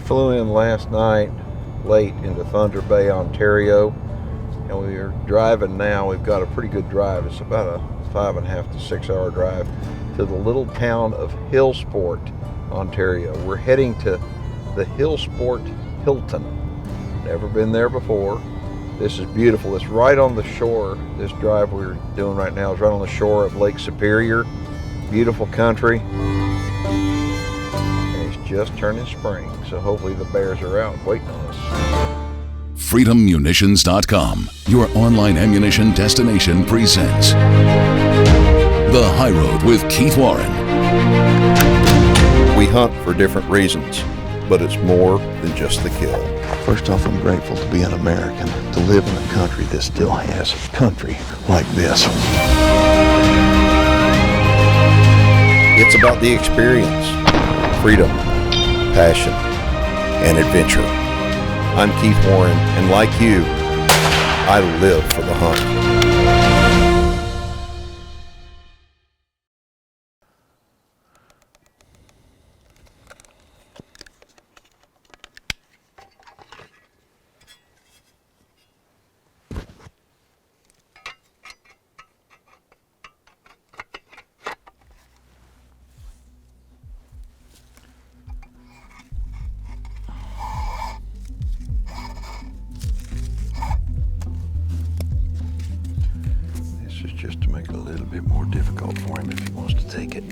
flew in last night late into Thunder Bay, Ontario, and we are driving now. We've got a pretty good drive. It's about a 5.5 to 6 hour drive to the little town of Hillsport, Ontario. We're heading to the Hillsport Hilton. Never been there before. This is beautiful. It's right on the shore. This drive we're doing right now is right on the shore of Lake Superior. Beautiful country. And it's just turning spring, so hopefully the bears are out waiting on us. FreedomMunitions.com, your online ammunition destination, presents The High Road with Keith Warren. We hunt for different reasons, but it's more than just the kill. First off, I'm grateful to be an American, to live in a country that still has a country like this. It's about the experience, freedom, passion, and adventure. I'm Keith Warren, and like you, I live for the hunt. Just to make it a little bit more difficult for him if he wants to take it.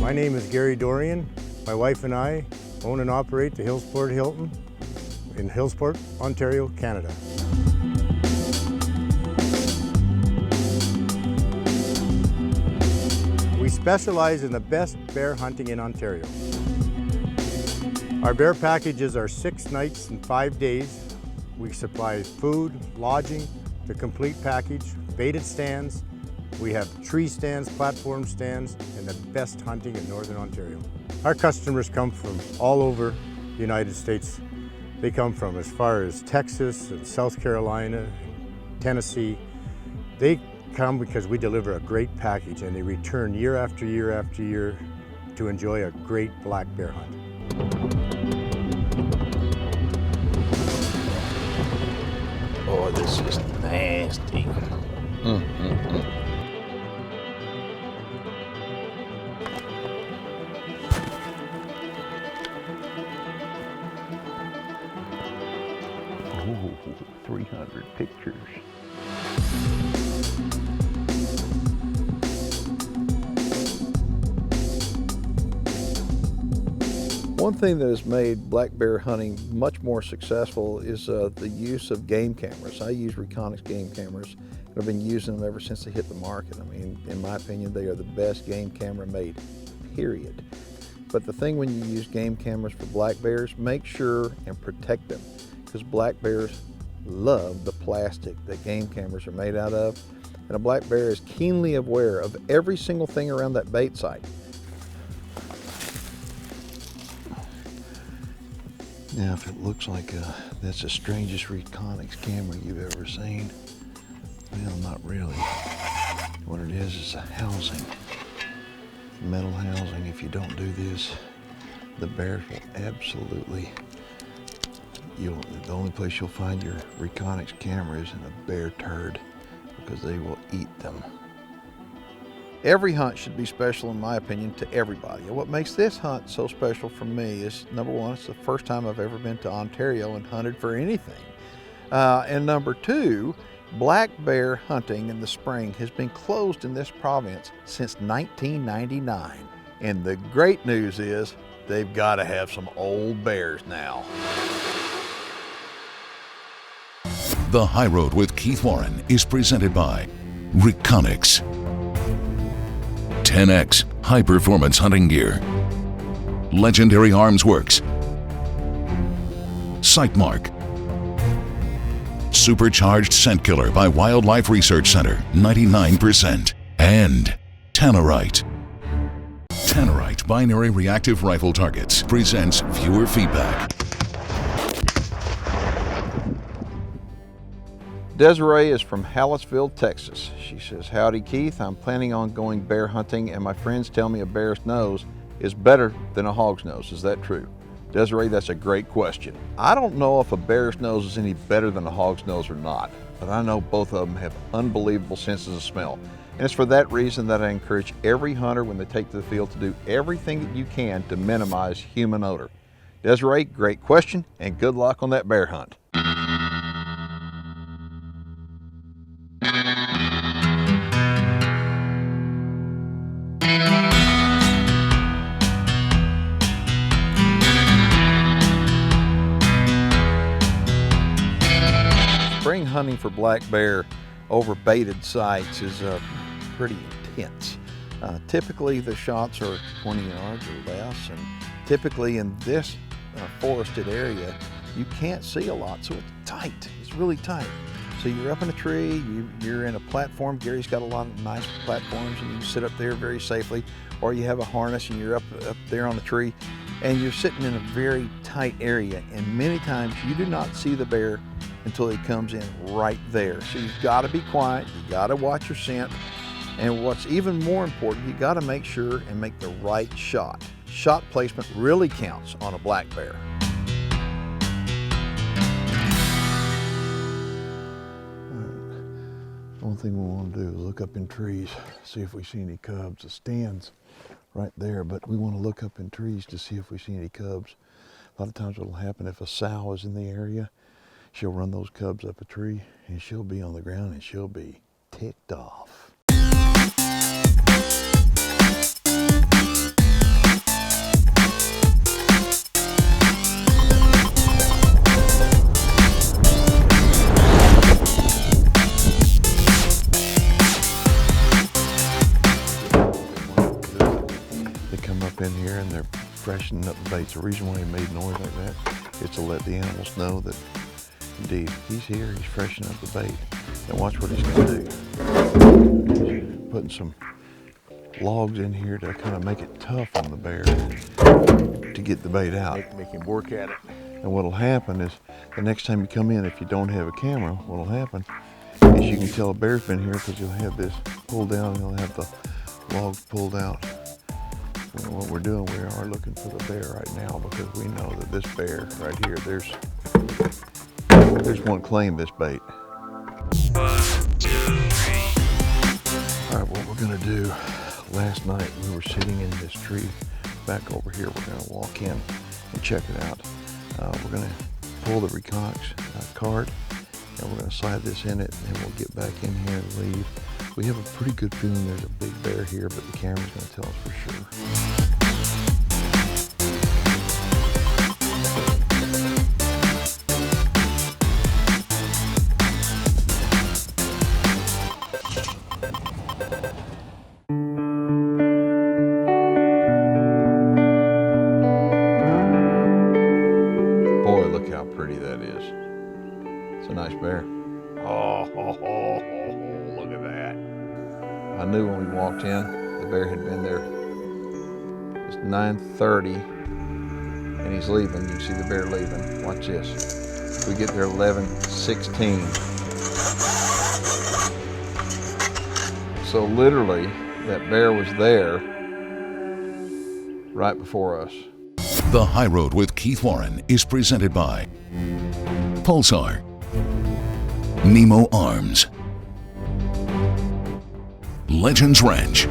My name is Gary Dorian. My wife and I own and operate the Hillsport Hilton in Hillsport, Ontario, Canada. We specialize in the best bear hunting in Ontario. Our bear packages are 6 nights and 5 days. We supply food, lodging, the complete package, baited stands. We have tree stands, platform stands, and the best hunting in Northern Ontario. Our customers come from all over the United States. They come from as far as Texas and South Carolina, and Tennessee. They come because we deliver a great package, and they return year after year after year to enjoy a great black bear hunt. Oh, this is nasty. Ooh, 300 pictures. One thing that has made black bear hunting much more successful is the use of game cameras. I use Reconyx game cameras, and I've been using them ever since they hit the market. I mean, in my opinion, they are the best game camera made, period. But the thing when you use game cameras for black bears, make sure and protect them, because black bears love the plastic that game cameras are made out of, and a black bear is keenly aware of every single thing around that bait site. Now, if it looks like that's the strangest Reconyx camera you've ever seen, well, not really. What it is a housing, metal housing. If you don't do this, the bears will absolutely, the only place you'll find your Reconyx camera is in a bear turd, because they will eat them. Every hunt should be special, in my opinion, to everybody. And what makes this hunt so special for me is, number one, it's the first time I've ever been to Ontario and hunted for anything. And number two, black bear hunting in the spring has been closed in this province since 1999. And the great news is they've got to have some old bears now. The High Road with Keith Warren is presented by Reconyx, 10X high-performance hunting gear, Legendary Arms Works, Sightmark, Supercharged Scent Killer by Wildlife Research Center, 99%, and Tannerite. Tannerite Binary Reactive Rifle Targets presents Viewer Feedback. Desiree is from Hallettsville, Texas. She says, howdy Keith, I'm planning on going bear hunting and my friends tell me a bear's nose is better than a hog's nose. Is that true? Desiree, that's a great question. I don't know if a bear's nose is any better than a hog's nose or not, but I know both of them have unbelievable senses of smell. And it's for that reason that I encourage every hunter when they take to the field to do everything that you can to minimize human odor. Desiree, great question and good luck on that bear hunt. Spring hunting for black bear over baited sites is pretty intense. Typically the shots are 20 yards or less, and typically in this forested area you can't see a lot, so it's tight. It's really tight. So you're up in a tree, you're in a platform. Gary's got a lot of nice platforms and you can sit up there very safely, or you have a harness and you're up there on the tree and you're sitting in a very tight area, and many times you do not see the bear until he comes in right there. So you've got to be quiet, you got to watch your scent, and what's even more important, you got to make sure and make the right shot. Shot placement really counts on a black bear. One thing we want to do is look up in trees, see if we see any cubs. The stand's right there, but we want to look up in trees to see if we see any cubs. A lot of times what'll happen, if a sow is in the area, she'll run those cubs up a tree and she'll be on the ground and she'll be ticked off. They come up in here and they're freshening up the baits. The reason why he made noise like that is to let the animals know that indeed he's here, he's freshening up the bait. And watch what he's going to do. Putting some logs in here to kind of make it tough on the bear to get the bait out. Make him work at it. And what'll happen is the next time you come in, if you don't have a camera, what'll happen is you can tell a bear's been here because you'll have this pulled down and you'll have the logs pulled out. And what we're doing, we are looking for the bear right now because we know that this bear right here, there's one claim this bait. 1, 2, 3. All right, what we're gonna do, last night we were sitting in this tree back over here. We're gonna walk in and check it out. We're gonna pull the Reconyx card and we're gonna slide this in it and we'll get back in here and leave. We have a pretty good feeling there's a big bear here, but the camera's gonna tell us for sure. Boy, look how pretty that is. It's a nice bear. Oh, look at that. I knew when we walked in, the bear had been there. It's 9:30 and he's leaving. You can see the bear leaving. Watch this. We get there 11:16. So literally, that bear was there right before us. The High Road with Keith Warren is presented by Pulsar, Nemo Arms, Legends Ranch,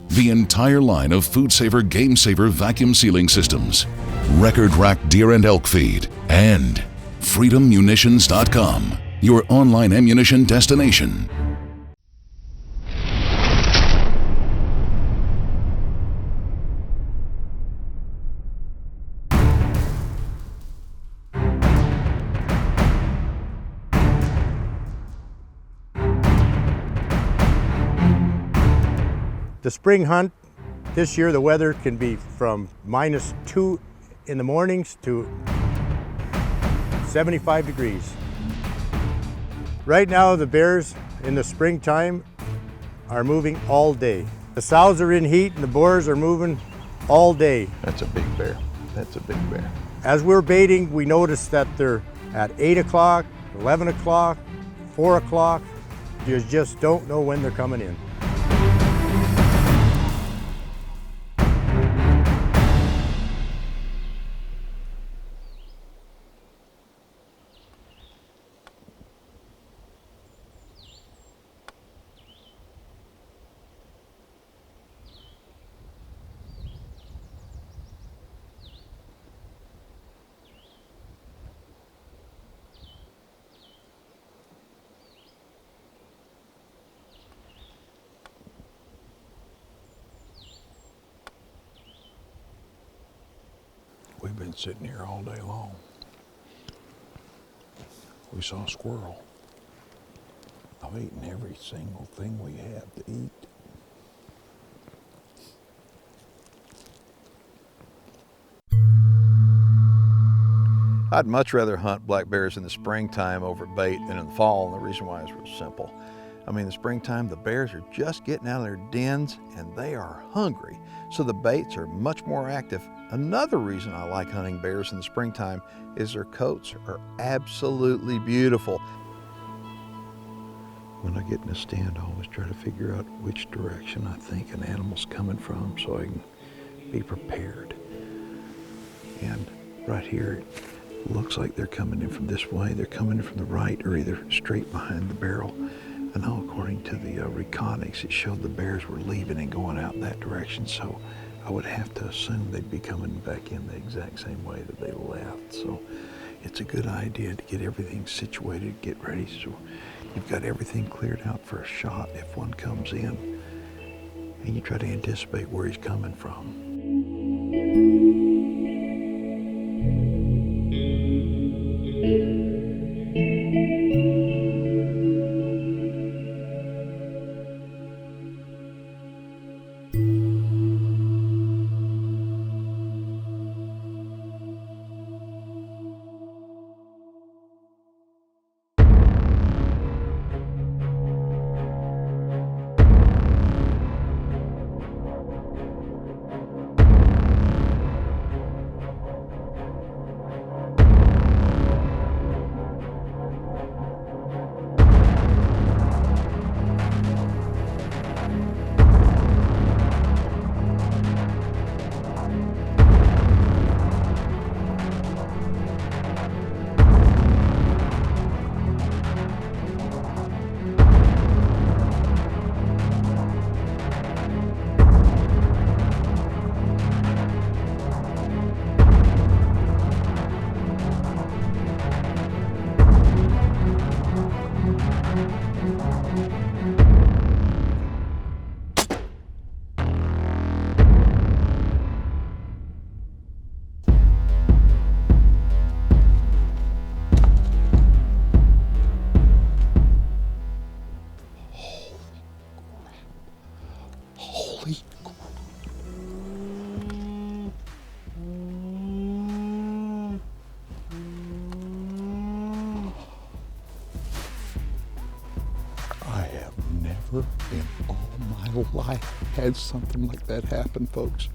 the entire line of Food Saver Game Saver vacuum sealing systems, Record Rack Deer and Elk Feed, and FreedomMunitions.com, your online ammunition destination. The spring hunt, this year the weather can be from -2 in the mornings to 75 degrees. Right now the bears in the springtime are moving all day. The sows are in heat and the boars are moving all day. That's a big bear. That's a big bear. As we're baiting, we notice that they're at 8 o'clock, 11 o'clock, 4 o'clock. You just don't know when they're coming in. We've been sitting here all day long. We saw a squirrel. I've eaten every single thing we have to eat. I'd much rather hunt black bears in the springtime over bait than in the fall, and the reason why is real simple. I mean, in the springtime, the bears are just getting out of their dens and they are hungry, so the baits are much more active. Another reason I like hunting bears in the springtime is their coats are absolutely beautiful. When I get in a stand, I always try to figure out which direction I think an animal's coming from so I can be prepared. And right here, it looks like they're coming in from this way. They're coming in from the right or either straight behind the barrel. I know according to the reconics, it showed the bears were leaving and going out in that direction, so I would have to assume they'd be coming back in the exact same way that they left. So it's a good idea to get everything situated, get ready so you've got everything cleared out for a shot if one comes in, and you try to anticipate where he's coming from. Never in all my life had something like that happen, folks.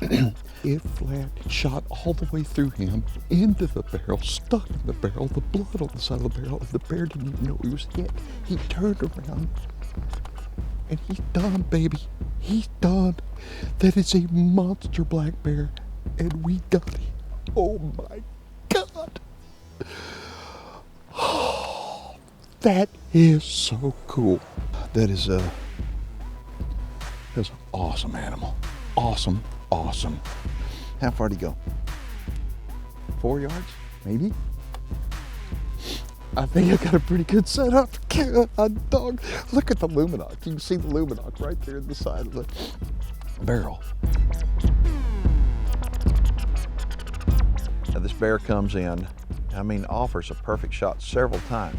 It flat shot all the way through him, into the barrel, stuck in the barrel, the blood on the side of the barrel. The bear didn't even know he was hit. He turned around, and he's done, baby. He's done. That is a monster black bear, and we got him. Oh my God. That is so cool. That is that's an awesome animal. Awesome, awesome. How far did he go? 4 yards, maybe? I think I got a pretty good setup. God, dog. Look at the luminox. You can see the luminox right there in the side of the barrel. Now this bear comes in, offers a perfect shot several times,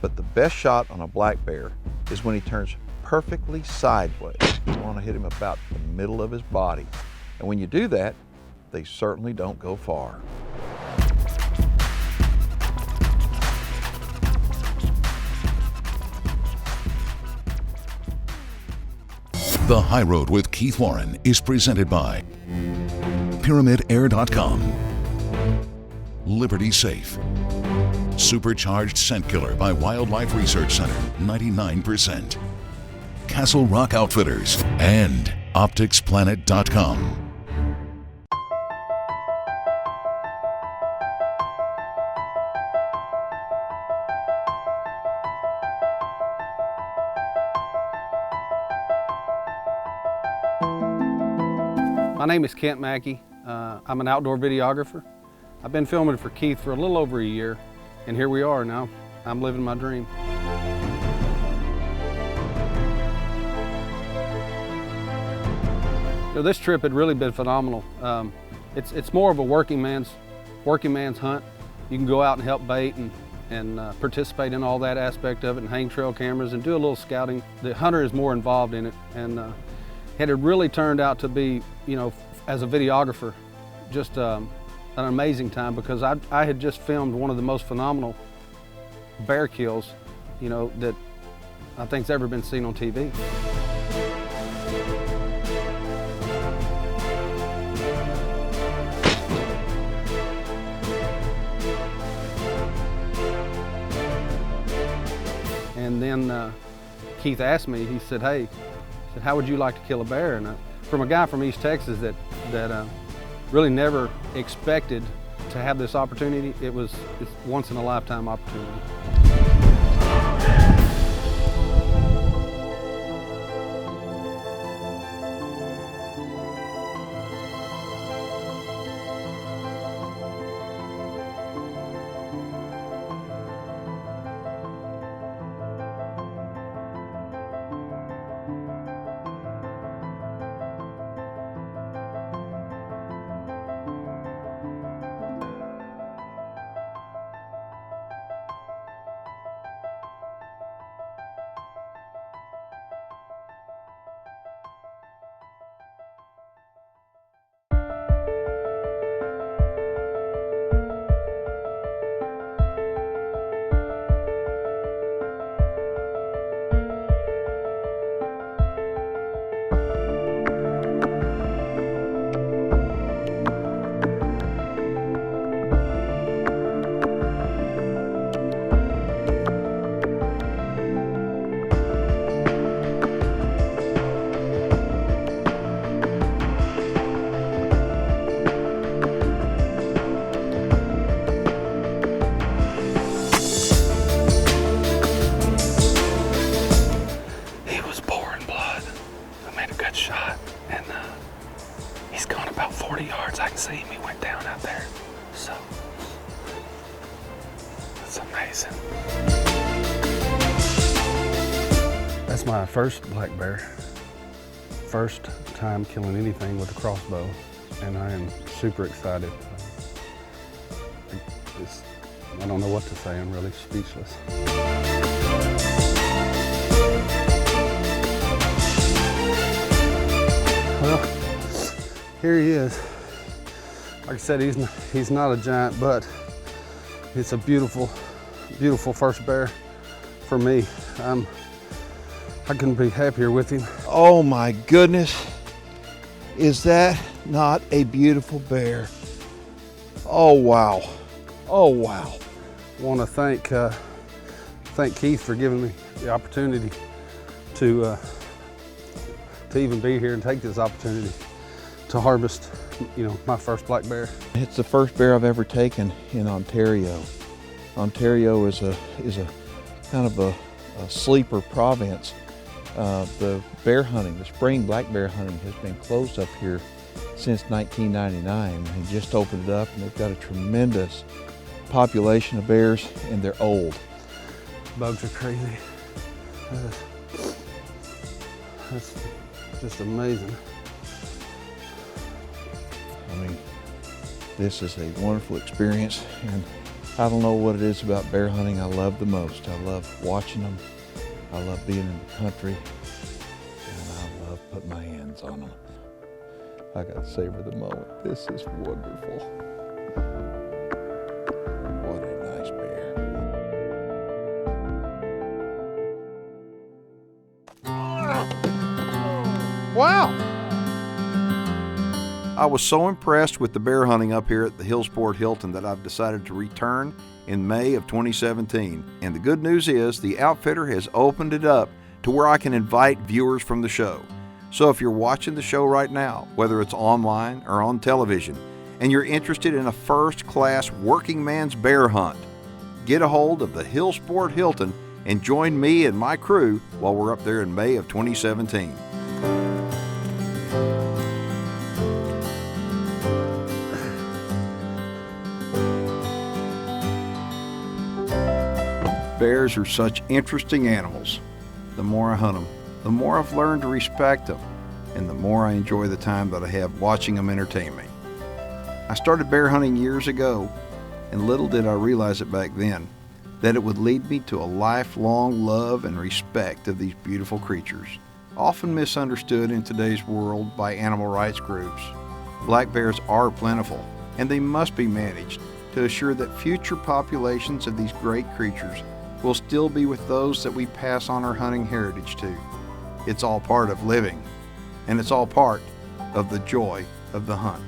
but the best shot on a black bear is when he turns perfectly sideways. You want to hit him about the middle of his body. And when you do that, they certainly don't go far. The High Road with Keith Warren is presented by PyramidAir.com, Liberty Safe, Supercharged Scent Killer by Wildlife Research Center, 99%. Castle Rock Outfitters and OpticsPlanet.com. My name is Kent Mackey. I'm an outdoor videographer. I've been filming for Keith for a little over a year, and here we are now. I'm living my dream. You know, this trip had really been phenomenal. It's more of a working man's hunt. You can go out and help bait and participate in all that aspect of it and hang trail cameras and do a little scouting. The hunter is more involved in it, and it had really turned out to be, you know, as a videographer, just an amazing time, because I had just filmed one of the most phenomenal bear kills, you know, that I think's ever been seen on TV. And then Keith asked me, he said, hey, how would you like to kill a bear? And from a guy from East Texas that really never expected to have this opportunity, it's once in a lifetime opportunity. Shot, and he's gone about 40 yards. I can see him. He went down out there. So that's amazing. That's my first black bear. First time killing anything with a crossbow, and I am super excited. I don't know what to say. I'm really speechless. Well, here he is. Like I said, he's not a giant, but it's a beautiful, beautiful first bear for me. I couldn't be happier with him. Oh my goodness, is that not a beautiful bear? Oh wow, oh wow. I want to thank Keith for giving me the opportunity to even be here and take this opportunity to harvest, you know, my first black bear. It's the first bear I've ever taken in Ontario. Ontario is a kind of a sleeper province. The bear hunting, the spring black bear hunting, has been closed up here since 1999. They just opened it up, and they've got a tremendous population of bears, and they're old. Bugs are crazy. That's just amazing. I mean, this is a wonderful experience, and I don't know what it is about bear hunting I love the most. I love watching them. I love being in the country, and I love putting my hands on them. I got to savor the moment. This is wonderful. What a nice bear. Wow! I was so impressed with the bear hunting up here at the Hillsport Hilton that I've decided to return in May of 2017. And the good news is the outfitter has opened it up to where I can invite viewers from the show. So if you're watching the show right now, whether it's online or on television, and you're interested in a first-class working man's bear hunt, get a hold of the Hill Sport Hilton and join me and my crew while we're up there in May of 2017. Bears are such interesting animals. The more I hunt them, the more I've learned to respect them, and the more I enjoy the time that I have watching them entertain me. I started bear hunting years ago, and little did I realize it back then, that it would lead me to a lifelong love and respect of these beautiful creatures, often misunderstood in today's world by animal rights groups. Black bears are plentiful, and they must be managed to assure that future populations of these great creatures will still be with those that we pass on our hunting heritage to. It's all part of living, and it's all part of the joy of the hunt.